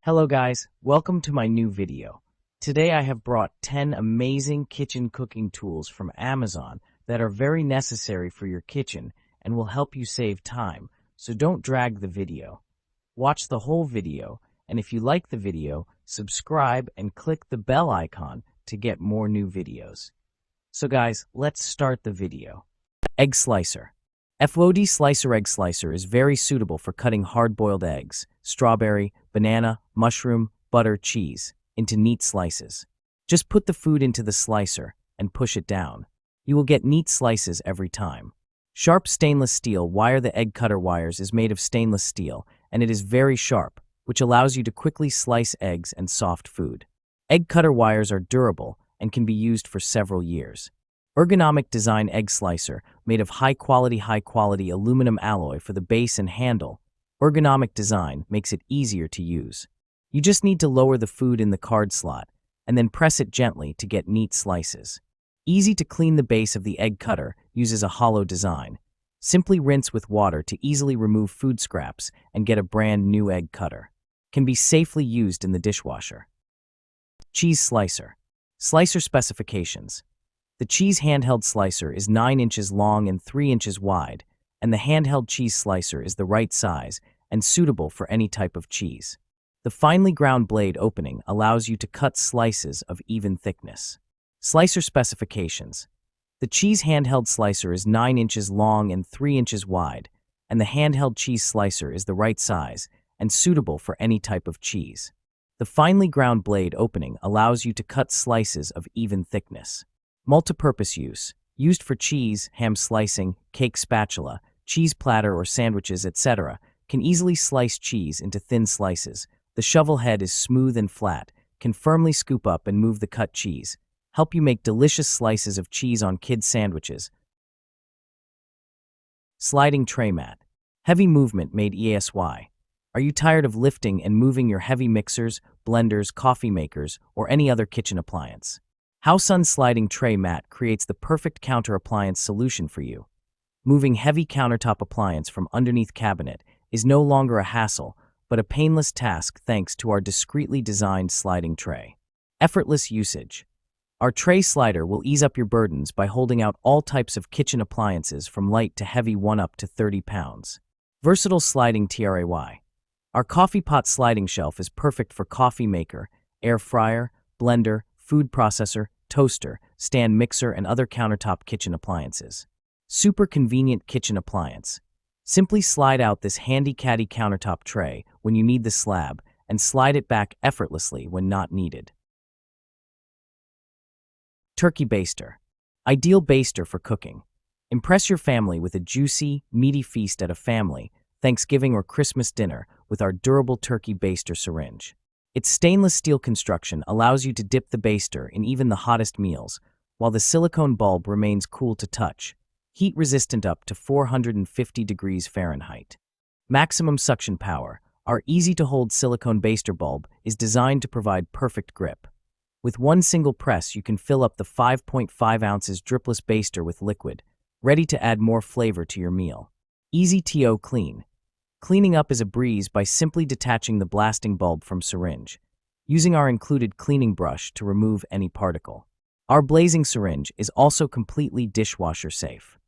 Hello guys, welcome to my new video. Today I have brought 10 amazing kitchen cooking tools from Amazon that are very necessary for your kitchen and will help you save time, so don't drag the video. Watch the whole video, and if you like the video, subscribe and click the bell icon to get more new videos. So guys, let's start the video. Egg slicer. FOD slicer egg slicer is very suitable for cutting hard-boiled eggs, strawberry, banana, mushroom, butter, cheese into neat slices. Just put the food into the slicer and push it down. You will get neat slices every time. Sharp stainless steel wire. The egg cutter wires is made of stainless steel and it is very sharp, which allows you to quickly slice eggs and soft food. Egg cutter wires are durable and can be used for several years. Ergonomic design egg slicer made of high-quality aluminum alloy for the base and handle. Ergonomic design makes it easier to use. You just need to lower the food in the card slot and then press it gently to get neat slices. Easy to clean. The base of the egg cutter uses a hollow design. Simply rinse with water to easily remove food scraps and get a brand new egg cutter. Can be safely used in the dishwasher. Cheese slicer. Slicer specifications. The cheese handheld slicer is 9 inches long and 3 inches wide, and the handheld cheese slicer is the right size and suitable for any type of cheese. The finely ground blade opening allows you to cut slices of even thickness. Slicer specifications. The cheese handheld slicer is 9 inches long and 3 inches wide, and the handheld cheese slicer is the right size and suitable for any type of cheese. The finely ground blade opening allows you to cut slices of even thickness. Multipurpose use. Used for cheese, ham slicing, cake spatula, cheese platter or sandwiches, etc. Can easily slice cheese into thin slices. The shovel head is smooth and flat, can firmly scoop up and move the cut cheese. Help you make delicious slices of cheese on kids' sandwiches. Sliding tray mat. Heavy movement made ESY. Are you tired of lifting and moving your heavy mixers, blenders, coffee makers, or any other kitchen appliance? Howsun sliding tray mat creates the perfect counter appliance solution for you. Moving heavy countertop appliance from underneath cabinet is no longer a hassle, but a painless task thanks to our discreetly designed sliding tray. Effortless usage. Our tray slider will ease up your burdens by holding out all types of kitchen appliances from light to heavy, 1 up to 30 pounds. Versatile sliding tray. Our coffee pot sliding shelf is perfect for coffee maker, air fryer, blender, food processor, toaster, stand mixer, and other countertop kitchen appliances. Super convenient kitchen appliance. Simply slide out this handy caddy countertop tray when you need the slab and slide it back effortlessly when not needed. Turkey baster. Ideal baster for cooking. Impress your family with a juicy, meaty feast at a family, Thanksgiving or Christmas dinner with our durable turkey baster syringe. Its stainless steel construction allows you to dip the baster in even the hottest meals, while the silicone bulb remains cool to touch, heat-resistant up to 450 degrees Fahrenheit. Maximum suction power. Our easy-to-hold silicone baster bulb is designed to provide perfect grip. With one single press, you can fill up the 5.5 ounces dripless baster with liquid, ready to add more flavor to your meal. Easy to clean. Cleaning up is a breeze by simply detaching the blasting bulb from syringe, using our included cleaning brush to remove any particle. Our blazing syringe is also completely dishwasher safe.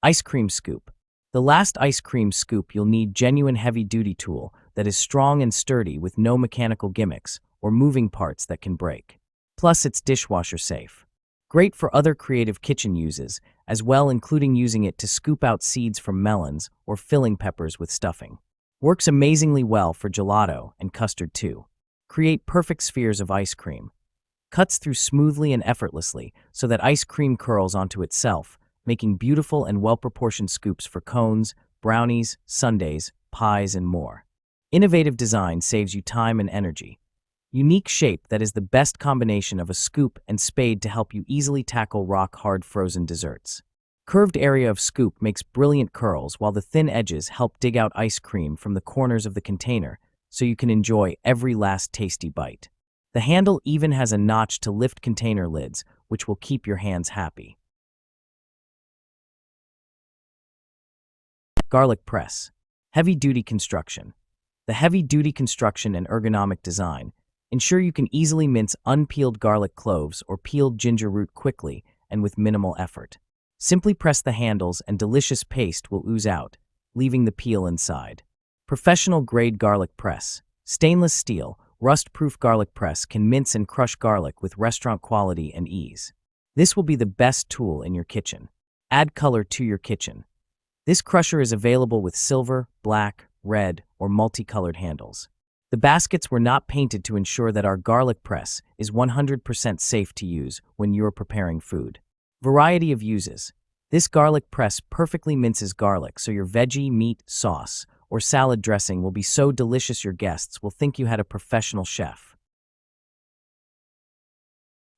Ice cream scoop. The last ice cream scoop, you'll need genuine heavy-duty tool that is strong and sturdy with no mechanical gimmicks or moving parts that can break. Plus, it's dishwasher safe. Great for other creative kitchen uses as well, including using it to scoop out seeds from melons or filling peppers with stuffing. Works amazingly well for gelato and custard too. Create perfect spheres of ice cream. Cuts through smoothly and effortlessly so that ice cream curls onto itself, making beautiful and well-proportioned scoops for cones, brownies, sundaes, pies, and more. Innovative design saves you time and energy. Unique shape that is the best combination of a scoop and spade to help you easily tackle rock-hard frozen desserts. Curved area of scoop makes brilliant curls, while the thin edges help dig out ice cream from the corners of the container so you can enjoy every last tasty bite. The handle even has a notch to lift container lids, which will keep your hands happy. Garlic press. Heavy-duty construction. The heavy-duty construction and ergonomic design ensure you can easily mince unpeeled garlic cloves or peeled ginger root quickly and with minimal effort. Simply press the handles and delicious paste will ooze out, leaving the peel inside. Professional-grade garlic press. Stainless steel, rust-proof garlic press can mince and crush garlic with restaurant quality and ease. This will be the best tool in your kitchen. Add color to your kitchen. This crusher is available with silver, black, red, or multicolored handles. The baskets were not painted to ensure that our garlic press is 100% safe to use when you're preparing food. Variety of uses. This garlic press perfectly minces garlic so your veggie, meat, sauce, or salad dressing will be so delicious your guests will think you had a professional chef.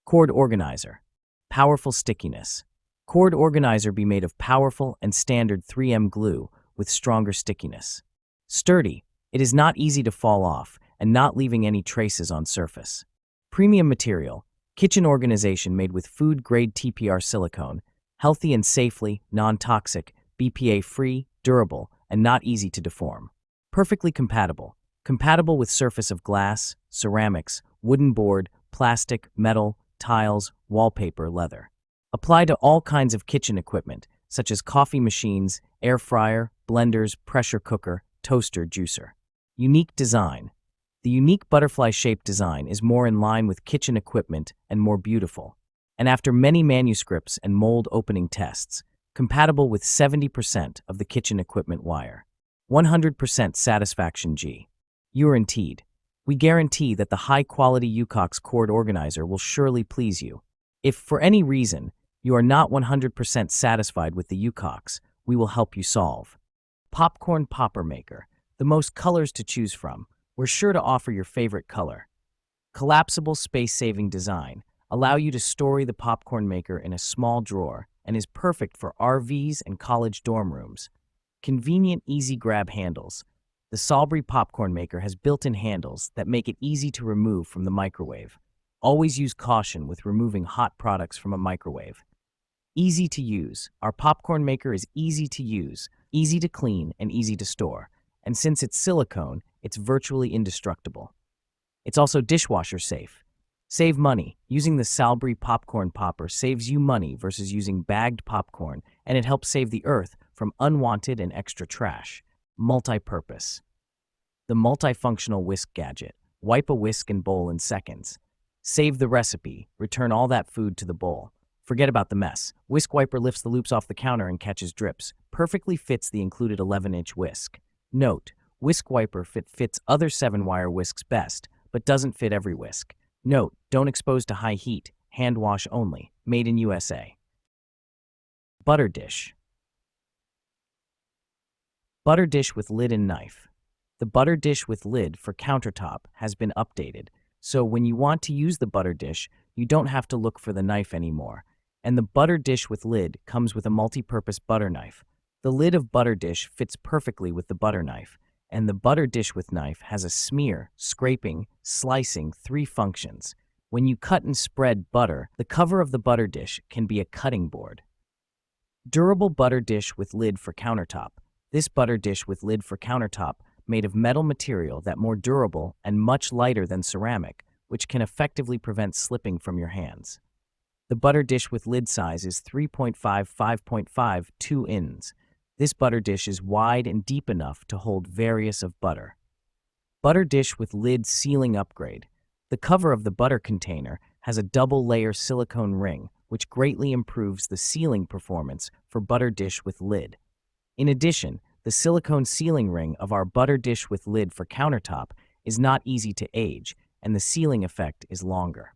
Cord organizer. Powerful stickiness. Cord organizer be made of powerful and standard 3M glue with stronger stickiness. Sturdy, it is not easy to fall off and not leaving any traces on surface. Premium material, kitchen organization made with food-grade TPR silicone, healthy and safely, non-toxic, BPA-free, durable, and not easy to deform. Perfectly compatible. Compatible with surface of glass, ceramics, wooden board, plastic, metal, tiles, wallpaper, leather. Apply to all kinds of kitchen equipment, such as coffee machines, air fryer, blenders, pressure cooker, toaster, juicer. Unique design. The unique butterfly-shaped design is more in line with kitchen equipment and more beautiful. And after many manuscripts and mold opening tests, compatible with 70% of the kitchen equipment wire. 100% satisfaction G. Guaranteed. We guarantee that the high-quality UCOX cord organizer will surely please you. If, for any reason, you are not 100% satisfied with the UCOX, we will help you solve. Popcorn popper maker. The most colors to choose from. We're sure to offer your favorite color. Collapsible space-saving design. Allow you to store the popcorn maker in a small drawer and is perfect for RVs and college dorm rooms. Convenient, easy grab handles. The Salisbury popcorn maker has built-in handles that make it easy to remove from the microwave. Always use caution with removing hot products from a microwave. Easy to use. Our popcorn maker is easy to use, easy to clean, and easy to store. And since it's silicone, it's virtually indestructible. It's also dishwasher safe. Save money. Using the Salisbury popcorn popper saves you money versus using bagged popcorn, and it helps save the earth from unwanted and extra trash. Multi-purpose. The multifunctional whisk gadget. Wipe a whisk and bowl in seconds. Save the recipe. Return all that food to the bowl. Forget about the mess. Whisk wiper lifts the loops off the counter and catches drips. Perfectly fits the included 11-inch whisk. Note, whisk wiper fits other 7-wire whisks best, but doesn't fit every whisk. Note, don't expose to high heat, hand wash only, made in USA. Butter dish. Butter dish with lid and knife. The butter dish with lid for countertop has been updated, so when you want to use the butter dish, you don't have to look for the knife anymore. And the butter dish with lid comes with a multi-purpose butter knife. The lid of butter dish fits perfectly with the butter knife, and the butter dish with knife has a smear, scraping, slicing, 3 functions. When you cut and spread butter, the cover of the butter dish can be a cutting board. Durable butter dish with lid for countertop. This butter dish with lid for countertop made of metal material that more durable and much lighter than ceramic, which can effectively prevent slipping from your hands. The butter dish with lid size is 3.5 5.5 2 ins. This butter dish is wide and deep enough to hold various of butter. Butter dish with lid sealing upgrade. The cover of the butter container has a double-layer silicone ring, which greatly improves the sealing performance for butter dish with lid. In addition, the silicone sealing ring of our butter dish with lid for countertop is not easy to age, and the sealing effect is longer.